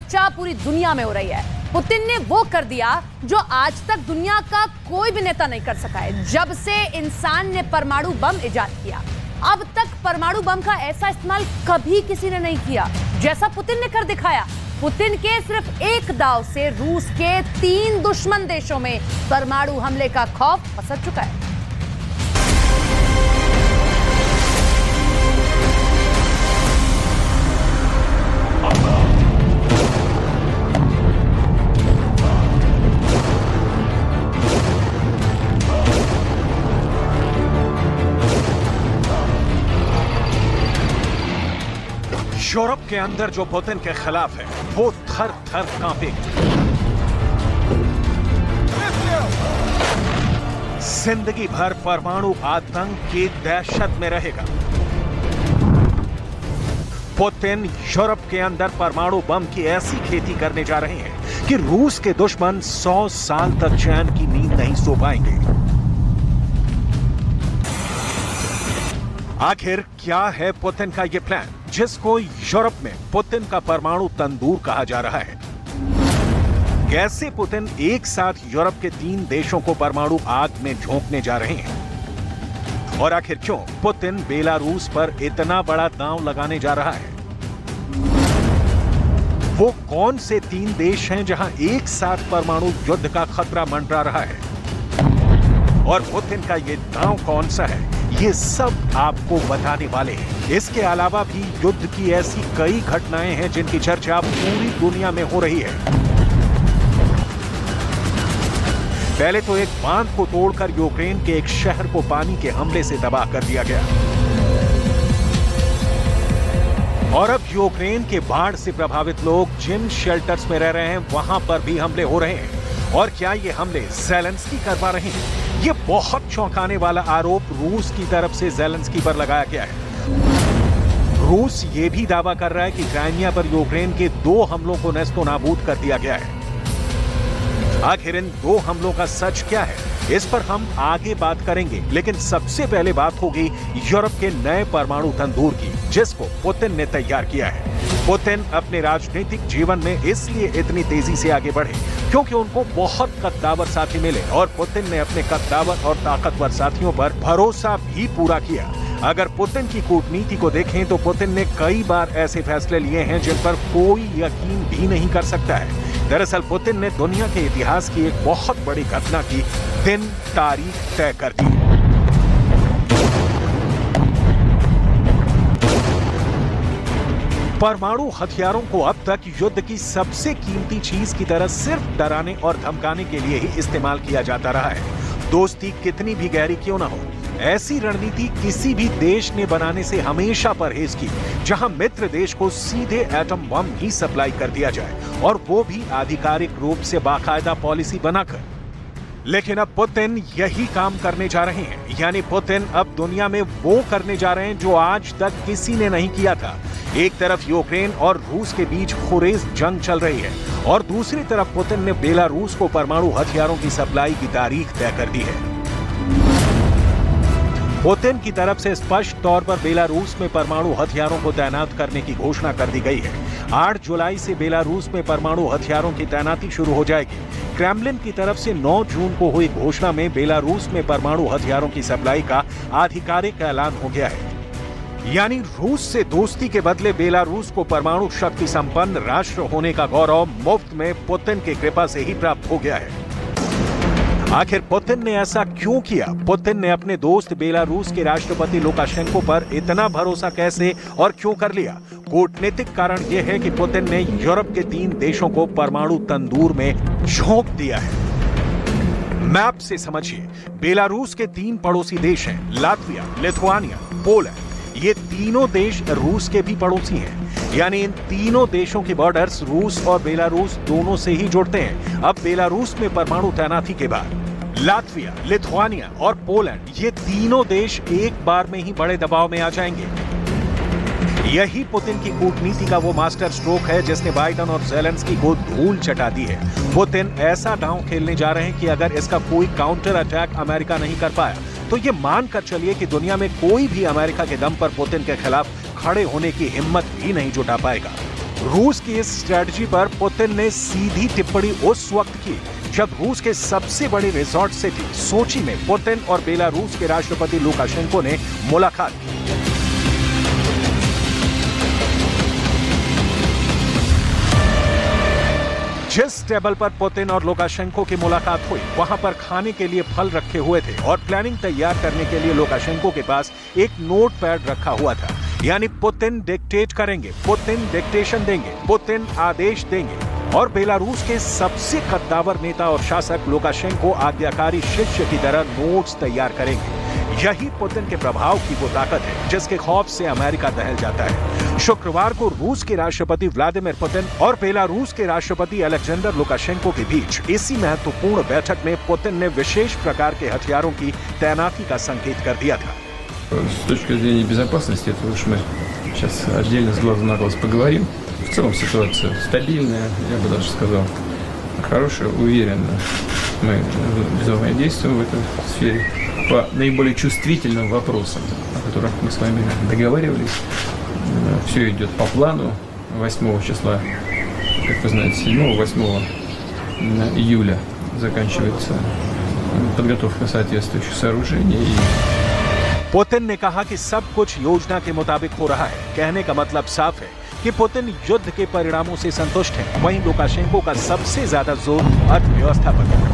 चर्चा पूरी दुनिया में हो रही है। पुतिन ने वो कर दिया जो आज तक दुनिया का कोई भी नेता नहीं कर सका है। जब से इंसान ने परमाणु बम इजाद किया, अब तक परमाणु बम का ऐसा इस्तेमाल कभी किसी ने नहीं किया जैसा पुतिन ने कर दिखाया। पुतिन के सिर्फ एक दाव से रूस के 3 दुश्मन देशों में परमाणु हमले का खौफ पसर चुका है। यूरोप के अंदर जो पुतिन के खिलाफ है वो थर थर कांपेगा। जिंदगी भर परमाणु आतंक की दहशत में रहेगा। पुतिन यूरोप के अंदर परमाणु बम की ऐसी खेती करने जा रहे हैं कि रूस के दुश्मन 100 साल तक चैन की नींद नहीं सो पाएंगे। आखिर क्या है पुतिन का यह प्लान, जिसको यूरोप में पुतिन का परमाणु तंदूर कहा जा रहा है? कैसे पुतिन एक साथ यूरोप के 3 देशों को परमाणु आग में झोंकने जा रहे हैं? और आखिर क्यों पुतिन बेलारूस पर इतना बड़ा दांव लगाने जा रहा है? वो कौन से 3 देश हैं जहां एक साथ परमाणु युद्ध का खतरा मंडरा रहा है? और पुतिन का ये दांव कौन सा है, ये सब आपको बताने वाले हैं। इसके अलावा भी युद्ध की ऐसी कई घटनाएं हैं जिनकी चर्चा पूरी दुनिया में हो रही है। पहले तो एक बांध को तोड़कर यूक्रेन के एक शहर को पानी के हमले से तबाह कर दिया गया, और अब यूक्रेन के बाढ़ से प्रभावित लोग जिन शेल्टर्स में रह रहे हैं वहां पर भी हमले हो रहे हैं। और क्या ये हमले ज़ेलेंस्की करवा रहे हैं? ये बहुत चौंकाने वाला आरोप रूस की तरफ से ज़ेलेंस्की पर लगाया गया है। रूस ये भी दावा कर रहा है कि क्राइमिया पर यूक्रेन के 2 हमलों को नेस्तो नाबूद कर दिया गया है। आखिर इन 2 हमलों का सच क्या है, इस पर हम आगे बात करेंगे, लेकिन सबसे पहले बात होगी यूरोप के नए परमाणु तंदूर की, जिसको पुतिन ने तैयार किया है। पुतिन अपने राजनीतिक जीवन में इसलिए इतनी तेजी से आगे बढ़े क्योंकि उनको बहुत कद्दावर साथी मिले, और पुतिन ने अपने कद्दावर और ताकतवर साथियों पर भरोसा भी पूरा किया। अगर पुतिन की कूटनीति को देखें तो पुतिन ने कई बार ऐसे फैसले लिए हैं जिन पर कोई यकीन भी नहीं कर सकता है। दरअसल पुतिन ने दुनिया के इतिहास की एक बहुत बड़ी घटना की दिन तारीख तय कर दी। परमाणु हथियारों को अब तक युद्ध की सबसे कीमती चीज की तरह सिर्फ डराने और धमकाने के लिए ही इस्तेमाल किया जाता रहा है। दोस्ती कितनी भी गहरी क्यों ना हो, ऐसी रणनीति किसी भी देश ने बनाने से हमेशा परहेज की जहां मित्र देश को सीधे एटम बम ही सप्लाई कर दिया जाए, और वो भी आधिकारिक रूप से बाकायदा पॉलिसी बनाकर। लेकिन अब पुतिन यही काम करने जा रहे हैं, यानी पुतिन अब दुनिया में वो करने जा रहे हैं जो आज तक किसी ने नहीं किया था। एक तरफ यूक्रेन और रूस के बीच खुरेज जंग चल रही है, और दूसरी तरफ पुतिन ने बेलारूस को परमाणु हथियारों की सप्लाई की तारीख तय कर दी है। पुतिन की तरफ से स्पष्ट तौर पर बेलारूस में परमाणु हथियारों को तैनात करने की घोषणा कर दी गई है। 8 जुलाई से बेलारूस में परमाणु हथियारों की तैनाती शुरू हो जाएगी। क्रेमलिन की तरफ से 9 जून को हुई घोषणा में बेलारूस में परमाणु हथियारों की सप्लाई का आधिकारिक ऐलान हो गया है। यानी रूस से दोस्ती के बदले बेलारूस को परमाणु शक्ति संपन्न राष्ट्र होने का गौरव मुफ्त में पुतिन की कृपा से ही प्राप्त हो गया है। आखिर पुतिन ने ऐसा क्यों किया? पुतिन ने अपने दोस्त बेलारूस के राष्ट्रपति लुकाशेंको पर इतना भरोसा कैसे और क्यों कर लिया? कूटनीतिक कारण यह है कि पुतिन ने यूरोप के 3 देशों को परमाणु तंदूर में झोंक दिया है। मैप से समझिए, बेलारूस के 3 पड़ोसी देश हैं, लातविया, लिथुआनिया, पोलैंड। ये तीनों देश रूस के भी पड़ोसी हैं, यानी इन तीनों देशों के बॉर्डर्स रूस और बेलारूस दोनों से ही जुड़ते हैं। अब बेलारूस में परमाणु तैनाती के बाद लातविया, लिथुआनिया और पोलैंड, ये तीनों देश एक बार में ही बड़े दबाव में आ जाएंगे। यही पुतिन की कूटनीति का वो मास्टर स्ट्रोक है जिसने बाइडेन और ज़ेलेंस्की को धूल चटा दी है। पुतिन ऐसा दांव खेलने जा रहे हैं कि अगर इसका कोई काउंटर अटैक अमेरिका नहीं कर पाया तो ये मानकर चलिए कि दुनिया में कोई भी अमेरिका के दम पर पुतिन के खिलाफ खड़े होने की हिम्मत भी नहीं जुटा पाएगा। रूस की इस स्ट्रेटजी पर पुतिन ने सीधी टिप्पणी उस वक्त की जब रूस के सबसे बड़े रिजॉर्ट सिटी सोची में पुतिन और बेलारूस के राष्ट्रपति लुकाशेंको ने मुलाकात की। जिस टेबल पर पुतिन और लुकाशेंको की मुलाकात हुई वहां पर खाने के लिए फल रखे हुए थे और प्लानिंग तैयार करने के लिए लुकाशेंको के पास एक नोटपैड रखा हुआ था। यानी पुतिन डिक्टेट करेंगे, पुतिन डिक्टेशन देंगे, पुतिन आदेश देंगे और बेलारूस के सबसे कद्दावर नेता और शासक लुकाशेंको आज्ञाकारी शिष्य की तरह नोट्स तैयार करेंगे। यही पुतिन के प्रभाव की वो ताकत है जिसके खौफ से अमेरिका दहल जाता है। शुक्रवार को रूस के राष्ट्रपति व्लादिमीर पुतिन और बेलारूस के राष्ट्रपति अलेक्जेंडर लुकाशेंको के बीच इसी महत्वपूर्ण बैठक में पुतिन ने विशेष प्रकार के हथियारों की तैनाती का संकेत कर दिया था। С точки зрения безопасности, это уж мы сейчас отдельно с глазу на глаз поговорим. В целом ситуация стабильная, я бы даже сказал, хорошая, уверенно. Мы взаимодействуем в этой сфере по наиболее чувствительным вопросам, о которых мы с вами договаривались. Все идет по плану. 8 числа, как вы знаете, 7-8 июля заканчивается подготовка соответствующих сооружений. पुतिन ने कहा कि सब कुछ योजना के मुताबिक हो रहा है। कहने का मतलब साफ है कि पुतिन युद्ध के परिणामों से संतुष्ट है। वहीं लुकाशेंको का सबसे ज्यादा जोर अर्थव्यवस्था पर है।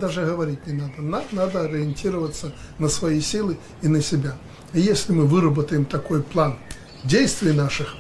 Даже говорить не надо. Надо ориентироваться на свои силы и на себя. И если мы выработаем такой план действий наших,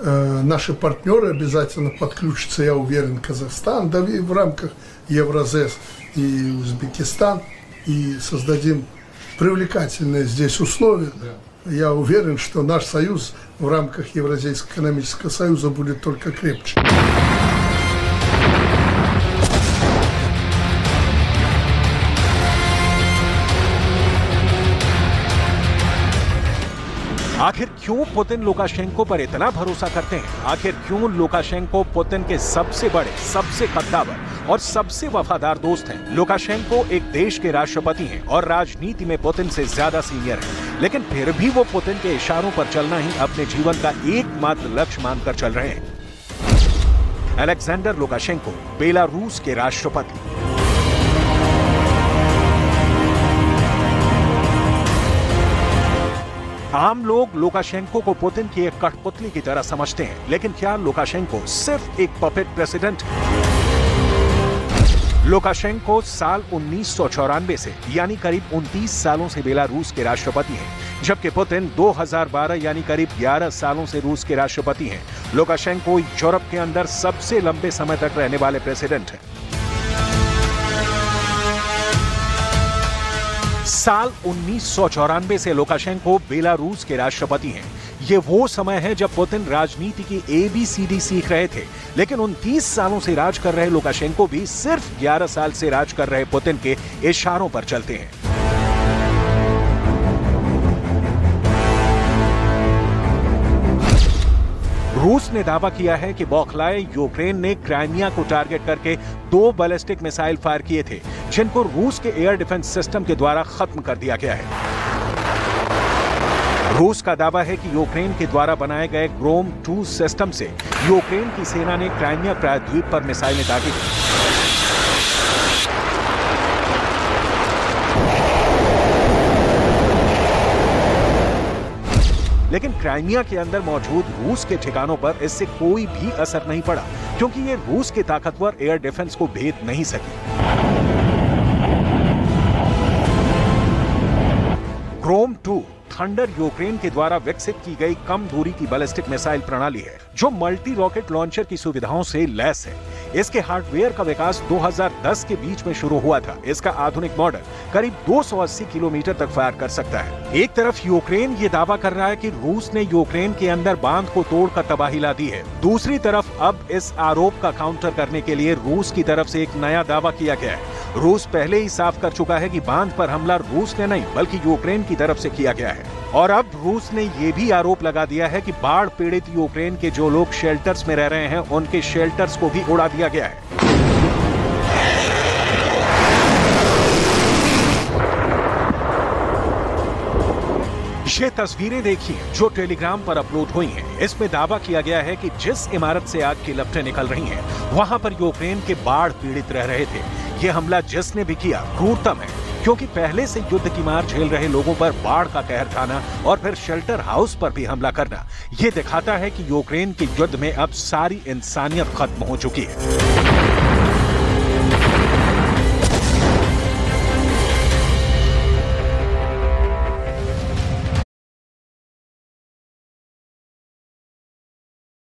наши партнеры обязательно подключатся, я уверен, Казахстан, да и в рамках Евразес и Узбекистан, и создадим привлекательные здесь условия. Я уверен, что наш союз в рамках Евразийского экономического союза будет только крепче. आखिर क्यों पुतिन लुकाशेंको पर इतना भरोसा करते हैं? आखिर क्यों लुकाशेंको पुतिन के सबसे बड़े, सबसे कद्दावर और सबसे वफादार दोस्त हैं? लुकाशेंको एक देश के राष्ट्रपति हैं और राजनीति में पुतिन से ज्यादा सीनियर हैं, लेकिन फिर भी वो पुतिन के इशारों पर चलना ही अपने जीवन का एकमात्र लक्ष्य मानकर चल रहे हैं। अलेक्जेंडर लुकाशेंको, बेलारूस के राष्ट्रपति। आम लोग लुकाशेंको को पुतिन की एक कठपुतली की तरह समझते हैं, लेकिन क्या लुकाशेंको सिर्फ एक पपेट प्रेसिडेंट है? लुकाशेंको साल 1994 से यानी करीब 29 सालों से बेलारूस के राष्ट्रपति हैं, जबकि पुतिन 2012 यानी करीब 11 सालों से रूस के राष्ट्रपति हैं। लुकाशेंको यूरोप के अंदर सबसे लंबे समय तक रहने वाले प्रेसिडेंट हैं। साल 1994 से लुकाशेंको बेलारूस के राष्ट्रपति हैं। ये वो समय है जब पुतिन राजनीति की ABCD सीख रहे थे, लेकिन 29 सालों से राज कर रहे लुकाशेंको भी सिर्फ 11 साल से राज कर रहे पुतिन के इशारों पर चलते हैं। रूस ने दावा किया है कि बौखलाए यूक्रेन ने क्राइमिया को टारगेट करके 2 बैलिस्टिक मिसाइल फायर किए थे, जिनको रूस के एयर डिफेंस सिस्टम के द्वारा खत्म कर दिया गया है। रूस का दावा है कि यूक्रेन के द्वारा बनाए गए ग्रोम 2 सिस्टम से यूक्रेन की सेना ने क्राइमिया प्रायद्वीप पर मिसाइलें दागी थी। लेकिन क्राइमिया के अंदर मौजूद रूस के ठिकानों पर इससे कोई भी असर नहीं पड़ा, क्योंकि ये रूस के ताकतवर एयर डिफेंस को भेद नहीं सकी। ग्रोम 2 थंडर यूक्रेन के द्वारा विकसित की गई कम दूरी की बैलिस्टिक मिसाइल प्रणाली है, जो मल्टी रॉकेट लॉन्चर की सुविधाओं से लैस है। इसके हार्डवेयर का विकास 2010 के बीच में शुरू हुआ था। इसका आधुनिक मॉडल करीब 280 किलोमीटर तक फायर कर सकता है। एक तरफ यूक्रेन ये दावा कर रहा है कि रूस ने यूक्रेन के अंदर बांध को तोड़कर तबाही ला दी है। दूसरी तरफ अब इस आरोप का काउंटर करने के लिए रूस की तरफ से एक नया दावा किया गया है। रूस पहले ही साफ कर चुका है कि बांध पर हमला रूस ने नहीं बल्कि यूक्रेन की तरफ से किया गया है। और अब रूस ने ये भी आरोप लगा दिया है कि बाढ़ पीड़ित यूक्रेन के जो लोग शेल्टर्स में रह रहे हैं उनके शेल्टर्स को भी उड़ा दिया गया है। ये तस्वीरें देखिए जो टेलीग्राम पर अपलोड हुई हैं। इसमें दावा किया गया है कि जिस इमारत से आग की लपटें निकल रही हैं, वहां पर यूक्रेन के बाढ़ पीड़ित रह रहे थे। ये हमला जिसने भी किया क्रूरतम है, क्योंकि पहले से युद्ध की मार झेल रहे लोगों पर बाढ़ का कहर ढाना और फिर शेल्टर हाउस पर भी हमला करना, ये दिखाता है कि यूक्रेन के युद्ध में अब सारी इंसानियत खत्म हो चुकी है।